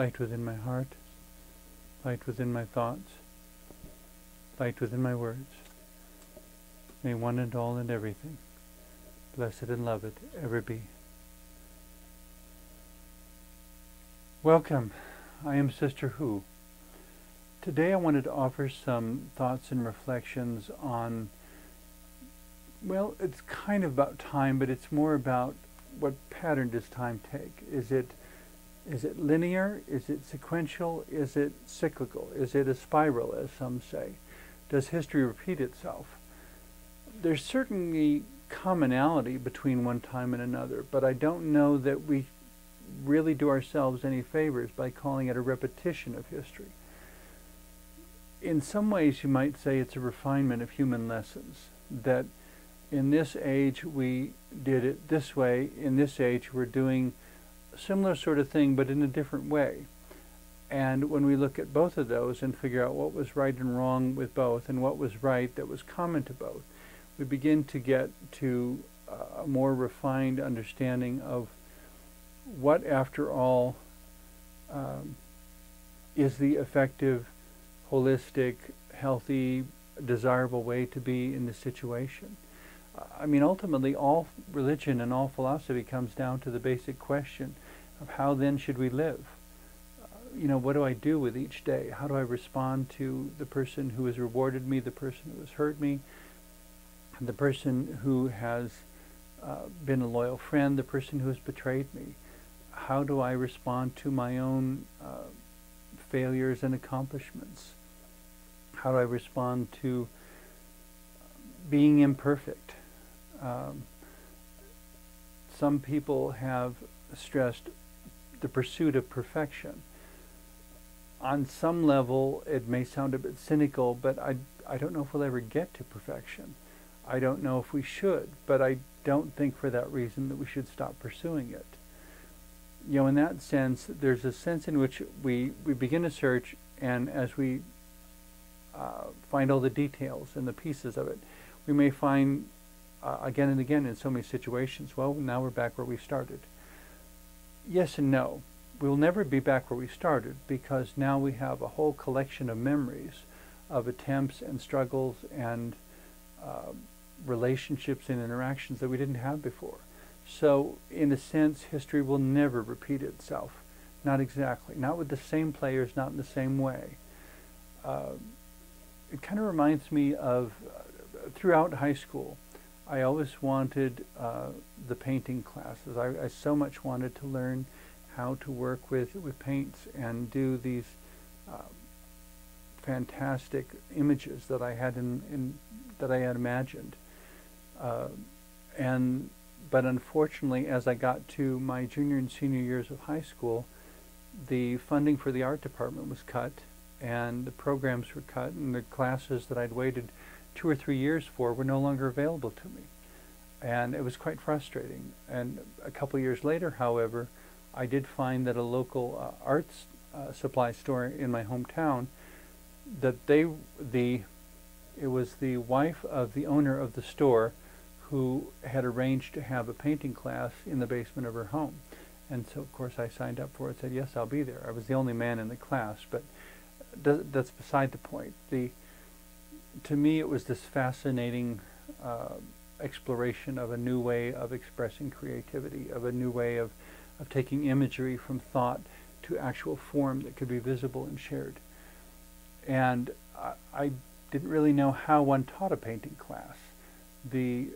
light within my heart, light within my thoughts, light within my words. May one and all and everything, blessed and loved, ever be. Welcome. I am Sister Who. Today I wanted to offer some thoughts and reflections on, well, it's kind of about time, but it's more about what pattern does time take. Is it linear? Is it sequential? Is it cyclical? Is it a spiral, as some say? Does history repeat itself? There's certainly commonality between one time and another, but I don't know that we really do ourselves any favors by calling it a repetition of history. In some ways, you might say it's a refinement of human lessons, that in this age we did it this way, in this age we're doing a similar sort of thing but in a different way. And when we look at both of those and figure out what was right and wrong with both and what was right that was common to both, we begin to get to a more refined understanding of what, after all, is the effective, holistic, healthy, desirable way to be in this situation. I mean, ultimately, all religion and all philosophy comes down to the basic question of how then should we live? What do I do with each day? How do I respond to the person who has rewarded me, the person who has hurt me, the person who has been a loyal friend, the person who has betrayed me? How do I respond to my own failures and accomplishments? How do I respond to being imperfect? Some people have stressed the pursuit of perfection. On some level, it may sound a bit cynical, but I don't know if we'll ever get to perfection. I don't know if we should, but I don't think for that reason that we should stop pursuing it. In that sense, there's a sense in which we begin a search, and as we find all the details and the pieces of it, we may find again and again in so many situations, well, now we're back where we started. Yes and no. We'll never be back where we started, because now we have a whole collection of memories of attempts and struggles and relationships and interactions that we didn't have before. So, in a sense, history will never repeat itself. Not exactly. Not with the same players, not in the same way. It kind of reminds me of, throughout high school, I always wanted the painting classes. I so much wanted to learn how to work with paints and do these fantastic images that I had that I had imagined. But unfortunately, as I got to my junior and senior years of high school, the funding for the art department was cut, and the programs were cut, and the classes that I'd waited 2 or 3 years for were no longer available to me. And it was quite frustrating. And a couple years later, however, I did find that a local arts supply store in my hometown, that it was the wife of the owner of the store who had arranged to have a painting class in the basement of her home. And so, of course, I signed up for it, said, yes, I'll be there. I was the only man in the class, but that's beside the point. To me, it was this fascinating exploration of a new way of expressing creativity, of a new way of taking imagery from thought to actual form that could be visible and shared. And I didn't really know how one taught a painting class. The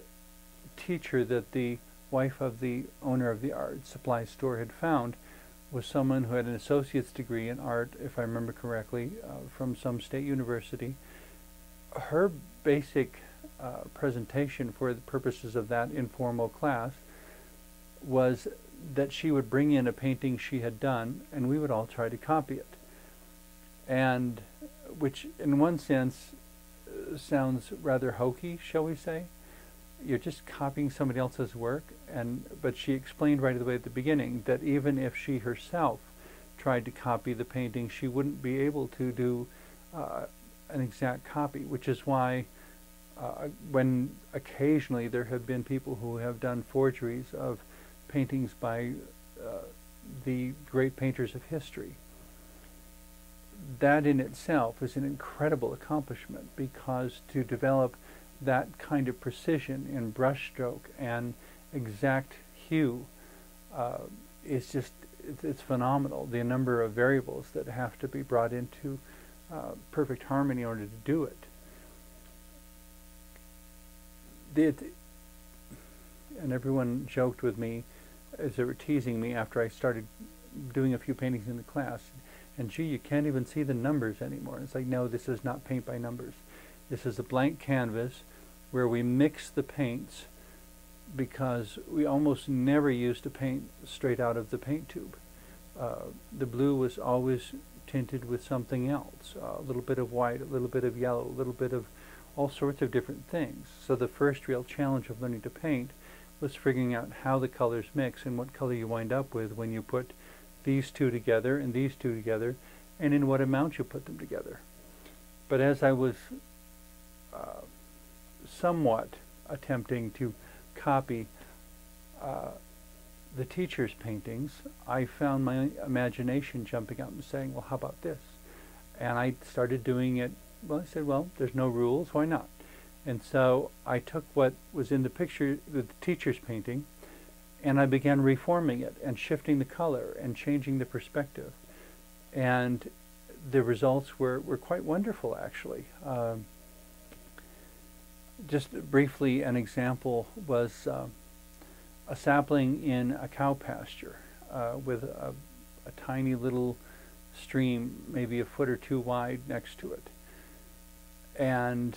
teacher that the wife of the owner of the art supply store had found was someone who had an associate's degree in art, if I remember correctly, from some state university. Her basic presentation for the purposes of that informal class was that she would bring in a painting she had done, and we would all try to copy it. And which, in one sense, sounds rather hokey, shall we say. You're just copying somebody else's work, but she explained right away at the beginning that even if she herself tried to copy the painting, she wouldn't be able to do an exact copy, which is why when occasionally there have been people who have done forgeries of paintings by the great painters of history, that in itself is an incredible accomplishment, because to develop that kind of precision in brushstroke and exact hue is just, it's phenomenal. The number of variables that have to be brought into perfect harmony in order to do it. And everyone joked with me as they were teasing me after I started doing a few paintings in the class. And gee, you can't even see the numbers anymore. It's like, no, this is not paint by numbers. This is a blank canvas where we mix the paints, because we almost never used to paint straight out of the paint tube. The blue was always tinted with something else, a little bit of white, a little bit of yellow, a little bit of all sorts of different things. So the first real challenge of learning to paint was figuring out how the colors mix and what color you wind up with when you put these two together and these two together, and in what amount you put them together. But as I was somewhat attempting to copy the teacher's paintings, I found my imagination jumping up and saying, well, how about this? And I started doing it. Well, I said, well, there's no rules, why not? And so I took what was in the picture, the teacher's painting, and I began reforming it and shifting the color and changing the perspective. And the results were quite wonderful, actually. Just briefly, an example was a sapling in a cow pasture with a tiny little stream, maybe a foot or two wide, next to it, and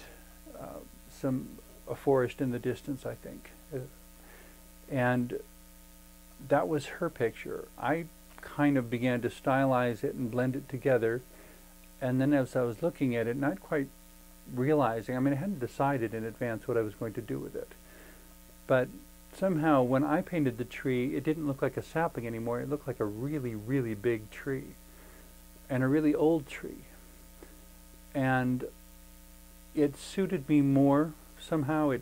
a forest in the distance, I think. And that was her picture. I kind of began to stylize it and blend it together, and then as I was looking at it, not quite realizing, I mean, I hadn't decided in advance what I was going to do with it, but somehow when I painted the tree, it didn't look like a sapling anymore. It looked like a really, really big tree, and a really old tree. And it suited me more somehow.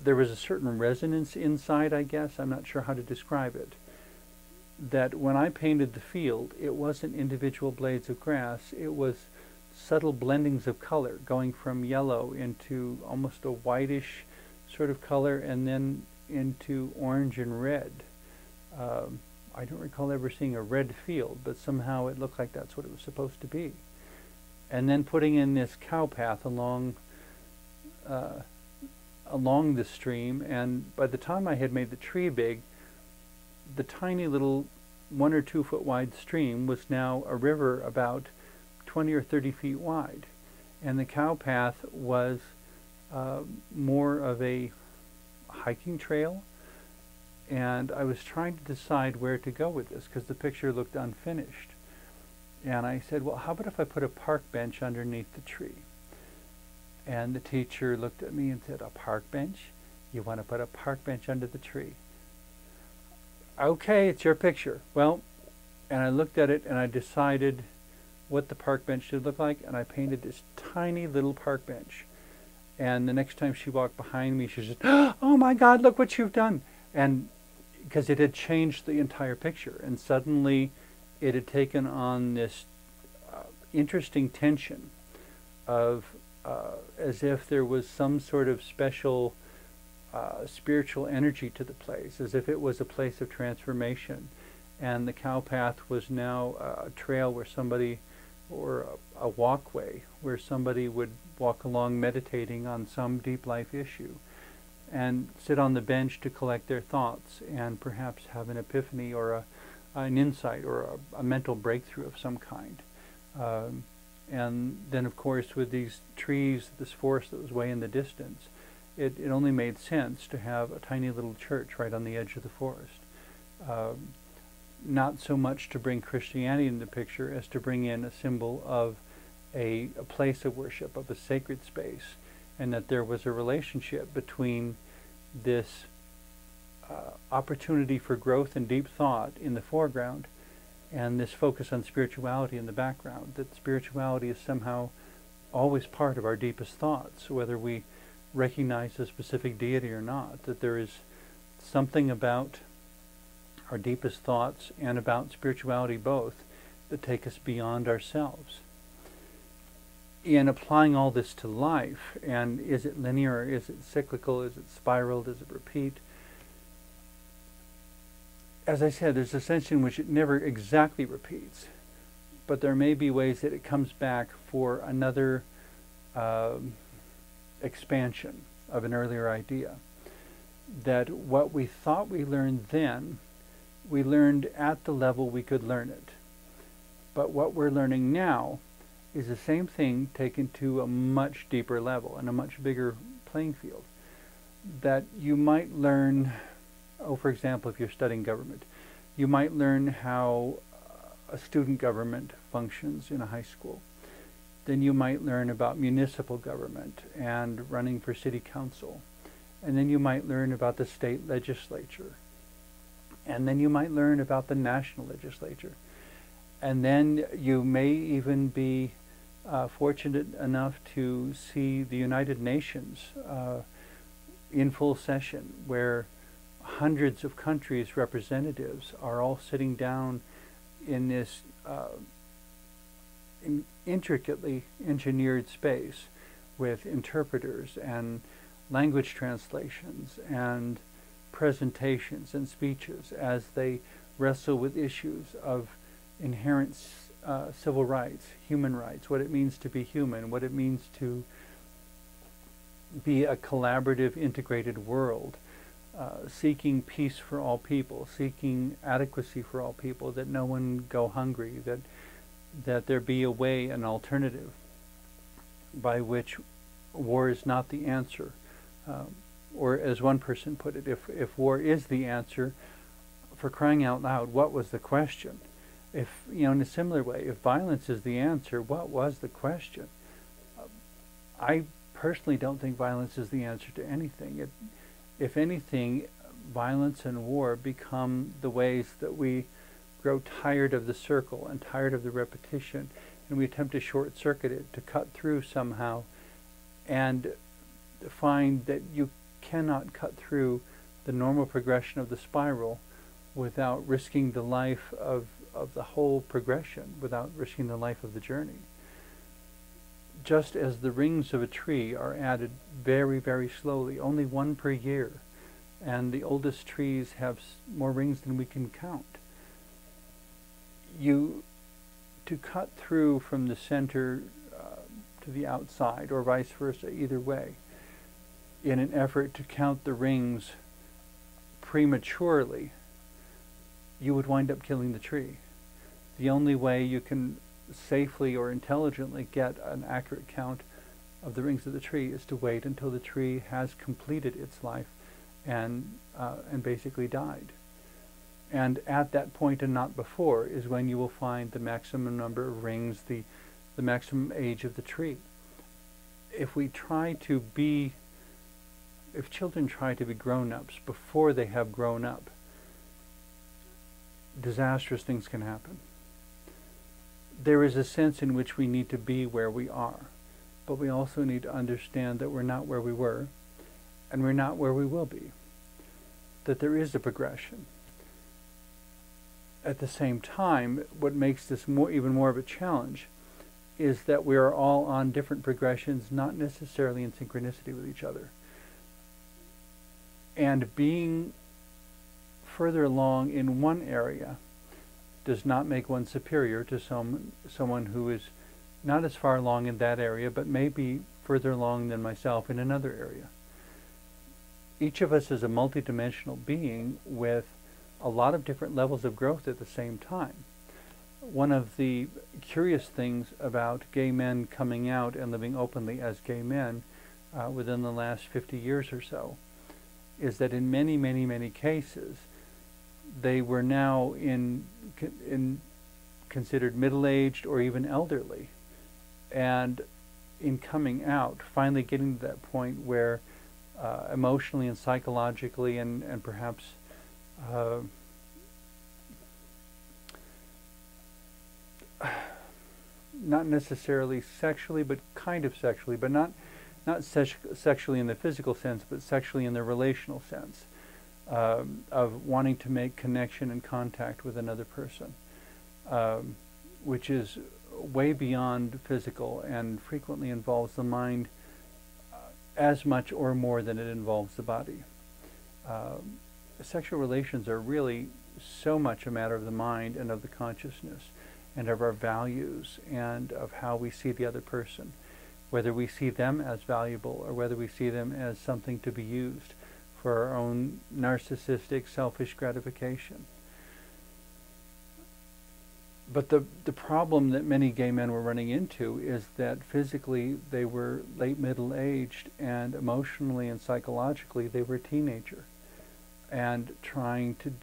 There was a certain resonance inside, I guess. I'm not sure how to describe it. That when I painted the field, it wasn't individual blades of grass. It was subtle blendings of color, going from yellow into almost a whitish sort of color, and then into orange and red. I don't recall ever seeing a red field, but somehow it looked like that's what it was supposed to be. And then putting in this cow path along the stream, and by the time I had made the tree big, the tiny little 1 or 2 foot wide stream was now a river about 20 or 30 feet wide, and the cow path was more of a hiking trail. And I was trying to decide where to go with this, because the picture looked unfinished. And I said, well, how about if I put a park bench underneath the tree? And the teacher looked at me and said, a park bench? You want to put a park bench under the tree? Okay, it's your picture. Well, and I looked at it and I decided what the park bench should look like, and I painted this tiny little park bench. And the next time she walked behind me, she said, oh my God, look what you've done. And because it had changed the entire picture, and suddenly it had taken on this interesting tension of as if there was some sort of special spiritual energy to the place, as if it was a place of transformation. And the cow path was now a trail where somebody, or a walkway where somebody would walk along meditating on some deep life issue, and sit on the bench to collect their thoughts and perhaps have an epiphany or an insight or a mental breakthrough of some kind. And then, of course, with these trees, this forest that was way in the distance, it only made sense to have a tiny little church right on the edge of the forest. Not so much to bring Christianity into the picture as to bring in a symbol of a place of worship, of a sacred space, and that there was a relationship between this opportunity for growth and deep thought in the foreground and this focus on spirituality in the background, that spirituality is somehow always part of our deepest thoughts, whether we recognize a specific deity or not, that there is something about our deepest thoughts and about spirituality both that take us beyond ourselves. In applying all this to life, and is it linear, is it cyclical, is it spiral, does it repeat? As I said, there's a sense in which it never exactly repeats, but there may be ways that it comes back for another expansion of an earlier idea. That what we thought we learned then, we learned at the level we could learn it. But what we're learning now is the same thing taken to a much deeper level and a much bigger playing field. That you might learn, for example, if you're studying government, you might learn how a student government functions in a high school. Then you might learn about municipal government and running for city council. And then you might learn about the state legislature. And then you might learn about the national legislature. And then you may even be fortunate enough to see the United Nations in full session, where hundreds of countries' representatives are all sitting down in this intricately engineered space with interpreters and language translations and presentations and speeches as they wrestle with issues of inherent civil rights, human rights, what it means to be human, what it means to be a collaborative, integrated world, seeking peace for all people, seeking adequacy for all people, that no one go hungry, that there be a way, an alternative, by which war is not the answer. Or as one person put it, if war is the answer, for crying out loud, what was the question? If, in a similar way, if violence is the answer, what was the question? I personally don't think violence is the answer to anything. If anything, violence and war become the ways that we grow tired of the circle and tired of the repetition, and we attempt to short-circuit it, to cut through somehow, and find that you cannot cut through the normal progression of the spiral without risking the life of the whole progression, without risking the life of the journey. Just as the rings of a tree are added very, very slowly, only one per year, and the oldest trees have more rings than we can count. To cut through from the center to the outside, or vice versa, either way, in an effort to count the rings prematurely, you would wind up killing the tree. The only way you can safely or intelligently get an accurate count of the rings of the tree is to wait until the tree has completed its life and basically died. And at that point, and not before, is when you will find the maximum number of rings, the maximum age of the tree. If children try to be grown-ups before they have grown up, disastrous things can happen. There is a sense in which we need to be where we are, but we also need to understand that we're not where we were, and we're not where we will be. That there is a progression. At the same time, what makes this even more of a challenge is that we are all on different progressions, not necessarily in synchronicity with each other. And being further along in one area does not make one superior to someone who is not as far along in that area, but maybe further along than myself in another area. Each of us is a multidimensional being with a lot of different levels of growth at the same time. One of the curious things about gay men coming out and living openly as gay men within the last 50 years or so is that in many, many, many cases, they were now considered middle-aged or even elderly. And in coming out, finally getting to that point where emotionally and psychologically and perhaps not necessarily sexually, but kind of sexually, but not sexually in the physical sense, but sexually in the relational sense, of wanting to make connection and contact with another person. which is way beyond physical and frequently involves the mind as much or more than it involves the body. Sexual relations are really so much a matter of the mind and of the consciousness and of our values and of how we see the other person, whether we see them as valuable or whether we see them as something to be used for our own narcissistic, selfish gratification. But the problem that many gay men were running into is that physically they were late middle-aged, and emotionally and psychologically they were a teenager, and trying to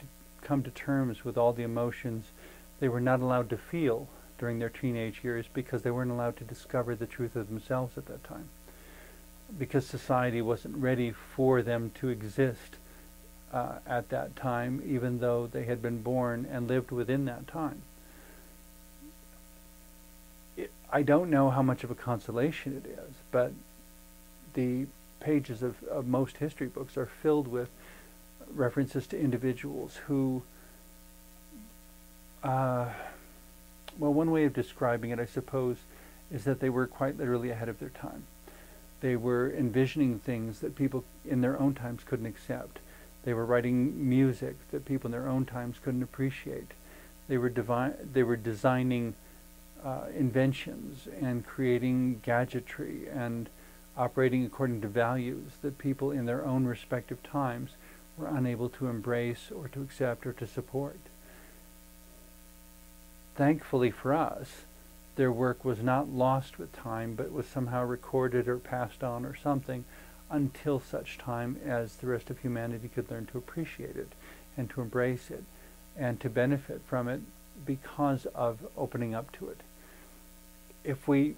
come to terms with all the emotions they were not allowed to feel during their teenage years because they weren't allowed to discover the truth of themselves at that time, because society wasn't ready for them to exist at that time, even though they had been born and lived within that time. I don't know how much of a consolation it is, but the pages of most history books are filled with references to individuals who, well, one way of describing it, I suppose, is that they were quite literally ahead of their time. They were envisioning things that people in their own times couldn't accept. They were writing music that people in their own times couldn't appreciate. They were designing inventions and creating gadgetry and operating according to values that people in their own respective times were unable to embrace or to accept or to support. Thankfully for us, their work was not lost with time, but was somehow recorded or passed on or something until such time as the rest of humanity could learn to appreciate it and to embrace it and to benefit from it because of opening up to it. If we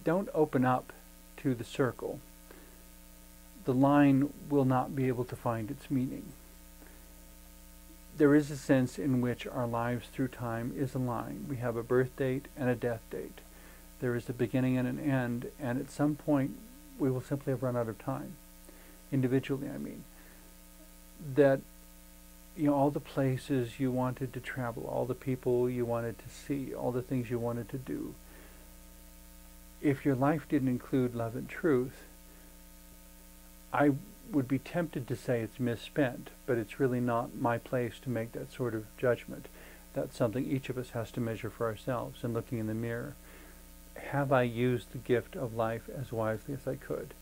don't open up to the circle, the line will not be able to find its meaning. There is a sense in which our lives through time is a line. We have a birth date and a death date. There is a beginning and an end, and at some point we will simply have run out of time. Individually, I mean. That, all the places you wanted to travel, all the people you wanted to see, all the things you wanted to do, if your life didn't include love and truth, I would be tempted to say it's misspent, but it's really not my place to make that sort of judgment. That's something each of us has to measure for ourselves and looking in the mirror. Have I used the gift of life as wisely as I could?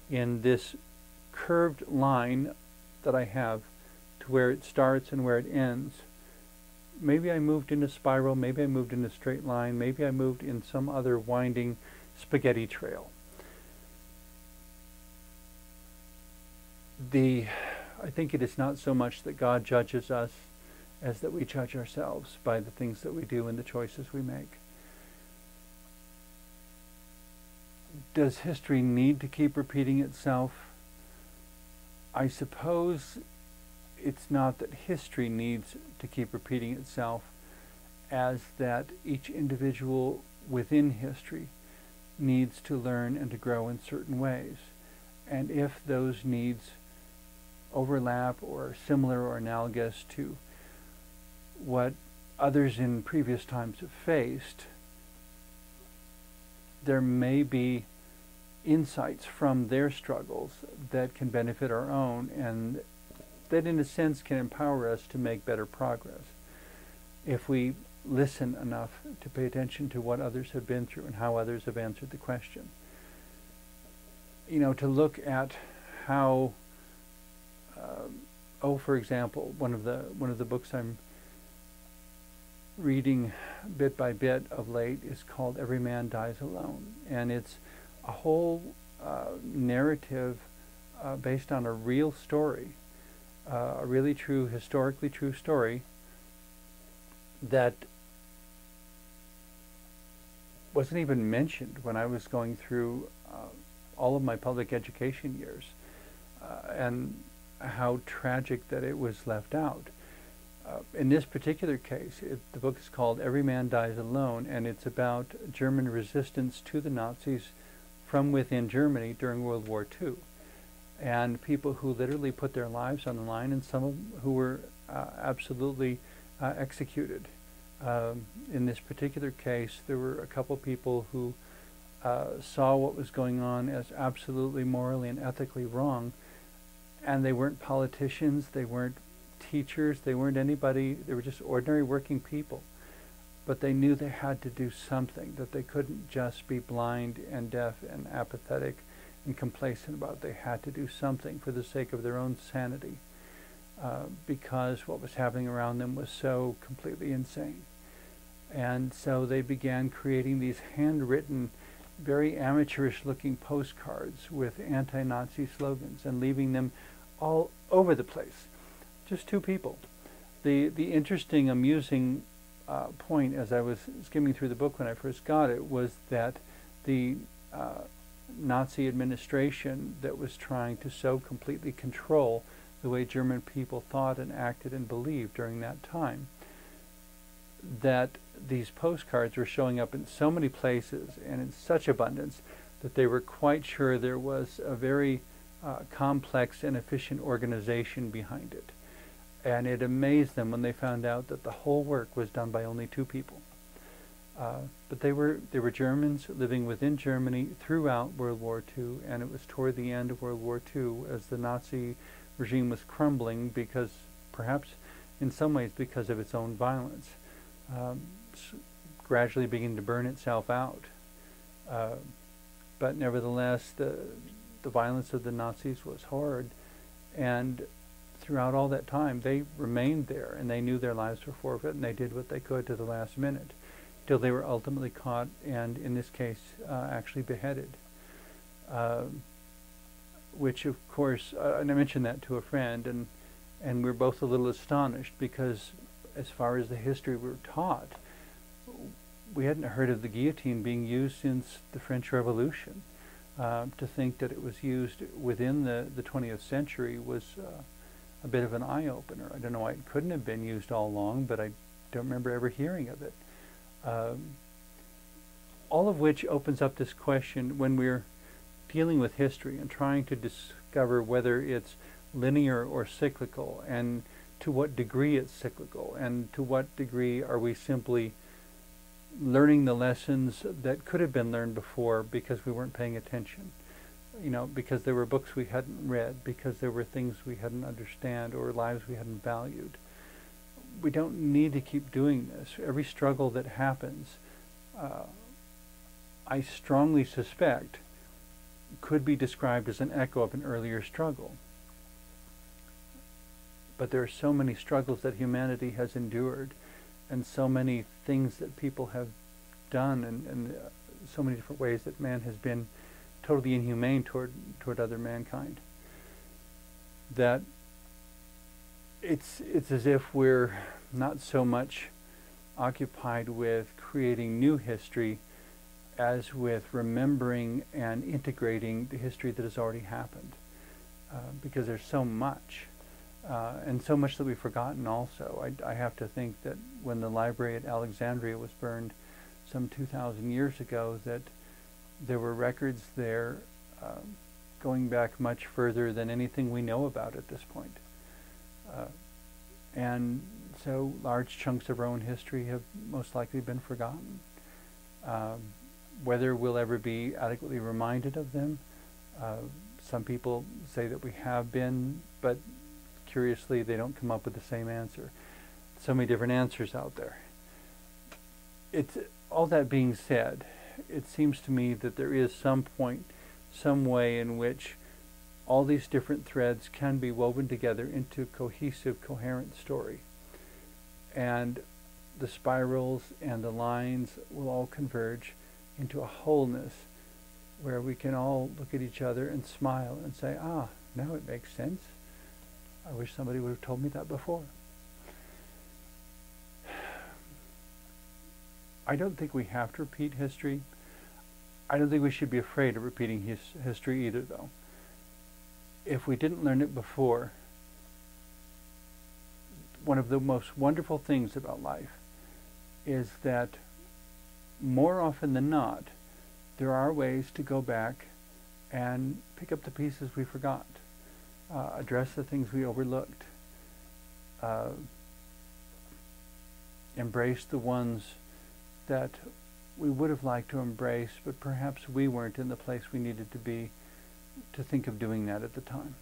In this curved line that I have to where it starts and where it ends, maybe I moved in a spiral, maybe I moved in a straight line, maybe I moved in some other winding spaghetti trail. I think it is not so much that God judges us as that we judge ourselves by the things that we do and the choices we make. Does history need to keep repeating itself? I suppose it's not that history needs to keep repeating itself, as that each individual within history needs to learn and to grow in certain ways. And if those needs overlap or are similar or analogous to what others in previous times have faced, there may be insights from their struggles that can benefit our own, and that in a sense can empower us to make better progress if we listen enough to pay attention to what others have been through and how others have answered the question. To look at how for example, one of the books I'm reading bit by bit of late is called Every Man Dies Alone, and it's a whole narrative based on a real story, a really true, historically true story that wasn't even mentioned when I was going through all of my public education years, and how tragic that it was left out. In this particular case, the book is called Every Man Dies Alone, and it's about German resistance to the Nazis from within Germany during World War II, and people who literally put their lives on the line, and some of them who were absolutely executed In this particular case, there were a couple people who saw what was going on as absolutely morally and ethically wrong, and they weren't politicians, they weren't teachers, they weren't anybody, they were just ordinary working people. But they knew they had to do something, that they couldn't just be blind and deaf and apathetic and complacent about it. They had to do something for the sake of their own sanity, because what was happening around them was so completely insane. And so they began creating these handwritten, very amateurish looking postcards with anti-Nazi slogans and leaving them all over the place. Just two people. The interesting, amusing point as I was skimming through the book when I first got it was that the Nazi administration that was trying to so completely control the way German people thought and acted and believed during that time, that these postcards were showing up in so many places and in such abundance that they were quite sure there was a very complex and efficient organization behind it. And it amazed them when they found out that the whole work was done by only two people. But they were Germans living within Germany throughout World War II, and it was toward the end of World War II as the Nazi regime was crumbling, because perhaps in some ways because of its own violence, gradually beginning to burn itself out. But nevertheless, the violence of the Nazis was horrid, and throughout all that time they remained there, and they knew their lives were forfeit, and they did what they could to the last minute, till they were ultimately caught and, in this case, actually beheaded. Which, of course, and I mentioned that to a friend, and we're both a little astonished, because as far as the history we were taught, we hadn't heard of the guillotine being used since the French Revolution. To think that it was used within the 20th century was a bit of an eye-opener. I don't know why it couldn't have been used all along, but I don't remember ever hearing of it. All of which opens up this question when we're dealing with history and trying to discover whether it's linear or cyclical, and to what degree it's cyclical, and to what degree are we simply learning the lessons that could have been learned before because we weren't paying attention, because there were books we hadn't read, because there were things we hadn't understand, or lives we hadn't valued. We don't need to keep doing this. Every struggle that happens, I strongly suspect, could be described as an echo of an earlier struggle. But there are so many struggles that humanity has endured, and so many things that people have done, and so many different ways that man has been totally inhumane toward other mankind, that it's as if we're not so much occupied with creating new history as with remembering and integrating the history that has already happened, because there's so much. And so much that we've forgotten also. I have to think that when the library at Alexandria was burned some 2,000 years ago, that there were records there going back much further than anything we know about at this point. And so large chunks of our own history have most likely been forgotten. Whether we'll ever be adequately reminded of them, some people say that we have been, but curiously, they don't come up with the same answer. So many different answers out there. All that being said, it seems to me that there is some point, some way in which all these different threads can be woven together into a cohesive, coherent story. And the spirals and the lines will all converge into a wholeness where we can all look at each other and smile and say, ah, now it makes sense. I wish somebody would have told me that before. I don't think we have to repeat history. I don't think we should be afraid of repeating history either, though. If we didn't learn it before, one of the most wonderful things about life is that more often than not, there are ways to go back and pick up the pieces we forgot. Address the things we overlooked. embrace the ones that we would have liked to embrace, but perhaps we weren't in the place we needed to be to think of doing that at the time.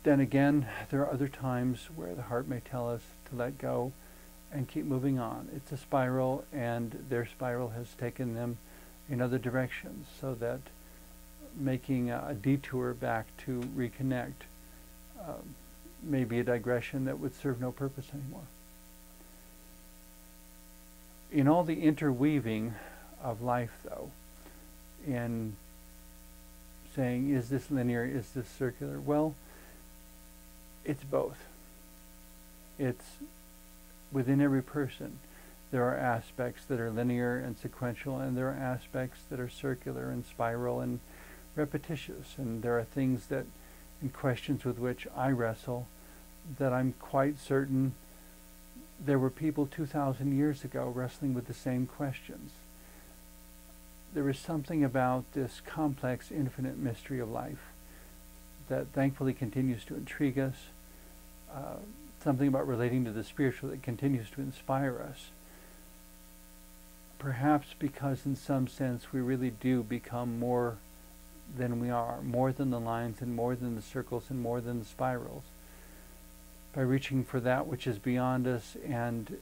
Then again, there are other times where the heart may tell us to let go and keep moving on. It's a spiral, and their spiral has taken them in other directions, so that making a detour back to reconnect may be a digression that would serve no purpose anymore. In all the interweaving of life, though, in saying, is this linear, is this circular? Well, it's both. It's within every person. There are aspects that are linear and sequential, and there are aspects that are circular and spiral and repetitious. And there are things that, and questions with which I wrestle, that I'm quite certain there were people 2,000 years ago wrestling with the same questions. There is something about this complex, infinite mystery of life that thankfully continues to intrigue us, something about relating to the spiritual that continues to inspire us. Perhaps because in some sense we really do become more than we are, more than the lines and more than the circles and more than the spirals, by reaching for that which is beyond us and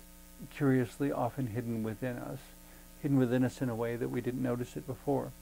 curiously often hidden within us in a way that we didn't notice it before.